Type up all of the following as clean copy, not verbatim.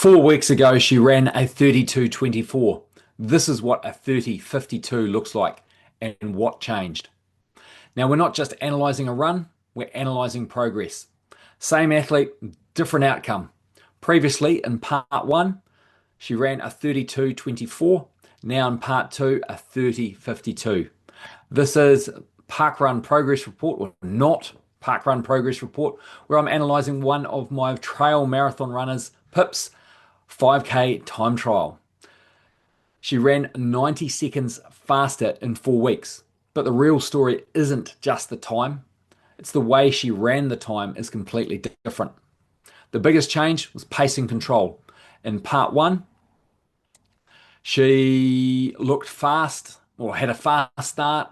4 weeks ago, she ran a 32:24. This is what a 30:52 looks like and what changed. Now, we're not just analysing a run, we're analysing progress. Same athlete, different outcome. Previously, in part one, she ran a 32:24. Now in part two, a 30:52. This is PARKRUN progress report, or not PARKRUN progress report, where I'm analysing one of my trail marathon runners, Pip's 5K time trial. She ran 90 seconds faster in 4 weeks. But the real story isn't just the time. It's the way she ran the time is completely different. The biggest change was pacing control. In part one, she looked fast, or had a fast start,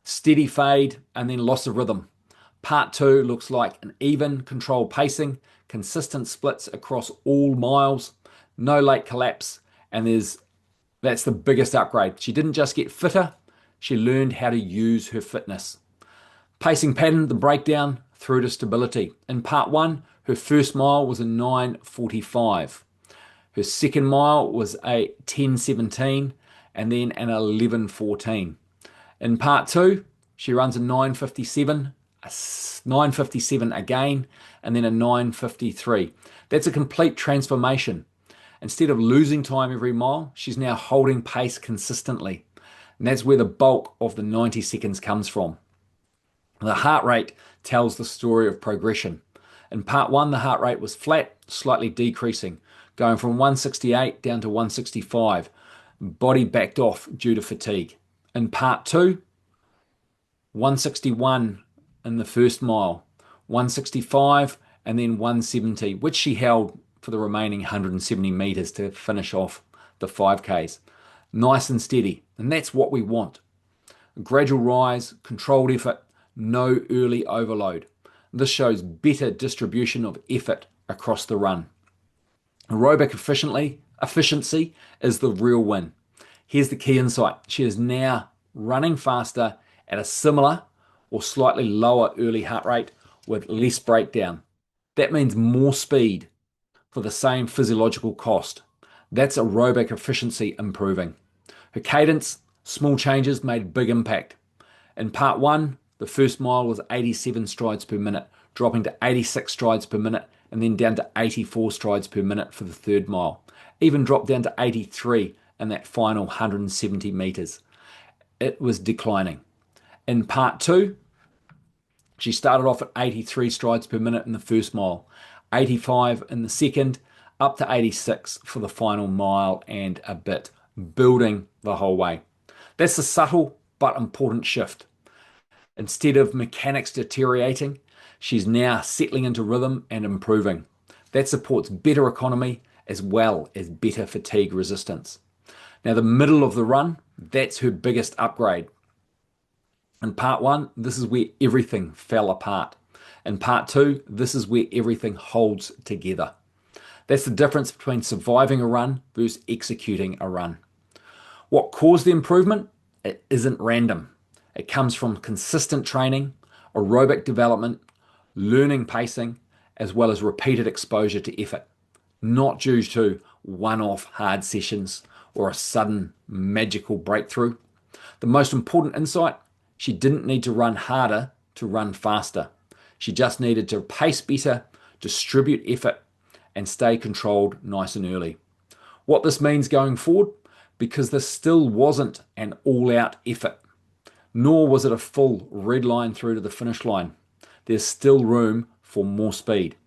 steady fade, and then loss of rhythm. Part two looks like an even controlled pacing, consistent splits across all miles, no late collapse, and that's the biggest upgrade. She didn't just get fitter, she learned how to use her fitness. Pacing pattern, the breakdown through to stability. In part one, her first mile was a 9:45. Her second mile was a 10:17 and then an 11:14. In part two, she runs a 9:57, a 9:57 again, and then a 9:53. That's a complete transformation. Instead of losing time every mile, she's now holding pace consistently. And that's where the bulk of the 90 seconds comes from. The heart rate tells the story of progression. In part one, the heart rate was flat, slightly decreasing, going from 168 down to 165. Body backed off due to fatigue. In part two, 161 in the first mile, 165 and then 170, which she held for the remaining 170 meters to finish off the 5Ks. Nice and steady, and that's what we want. A gradual rise, controlled effort, no early overload. This shows better distribution of effort across the run. Aerobic efficiency is the real win. Here's the key insight. She is now running faster at a similar or slightly lower early heart rate with less breakdown. That means more speed for the same physiological cost. That's aerobic efficiency improving. Her cadence, small changes made big impact. In part one, the first mile was 87 strides per minute, dropping to 86 strides per minute, and then down to 84 strides per minute for the third mile. Even dropped down to 83 in that final 170 meters. It was declining. In part two, she started off at 83 strides per minute in the first mile, 85 in the second, up to 86 for the final mile and a bit, building the whole way. That's a subtle but important shift. Instead of mechanics deteriorating, she's now settling into rhythm and improving. That supports better economy as well as better fatigue resistance. Now, the middle of the run, that's her biggest upgrade. In part one, this is where everything fell apart. In part two, this is where everything holds together. That's the difference between surviving a run versus executing a run. What caused the improvement? It isn't random. It comes from consistent training, aerobic development, learning pacing, as well as repeated exposure to effort, not due to one-off hard sessions or a sudden magical breakthrough. The most important insight, she didn't need to run harder to run faster. She just needed to pace better, distribute effort, and stay controlled nice and early. What this means going forward, because this still wasn't an all-out effort, nor was it a full red line through to the finish line. There's still room for more speed.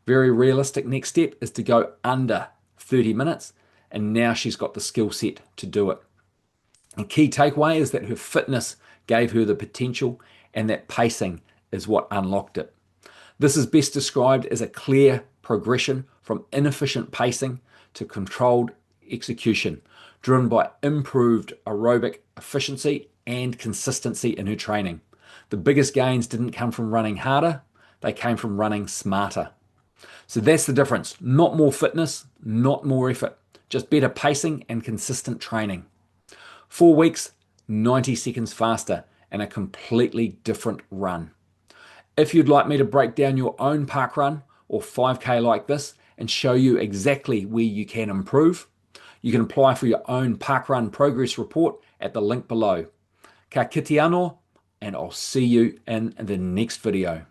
Very realistic next step is to go under 30 minutes, and now she's got the skill set to do it. A key takeaway is that her fitness gave her the potential, and that pacing is what unlocked it. This is best described as a clear progression from inefficient pacing to controlled execution, driven by improved aerobic efficiency and consistency in her training. The biggest gains didn't come from running harder, they came from running smarter. So that's the difference. Not more fitness, not more effort, just better pacing and consistent training. 4 weeks, 90 seconds faster, and a completely different run. If you'd like me to break down your own park run or 5K like this and show you exactly where you can improve. You can apply for your own PARKRUN progress report at the link below. Ka kite anō, and I'll see you in the next video.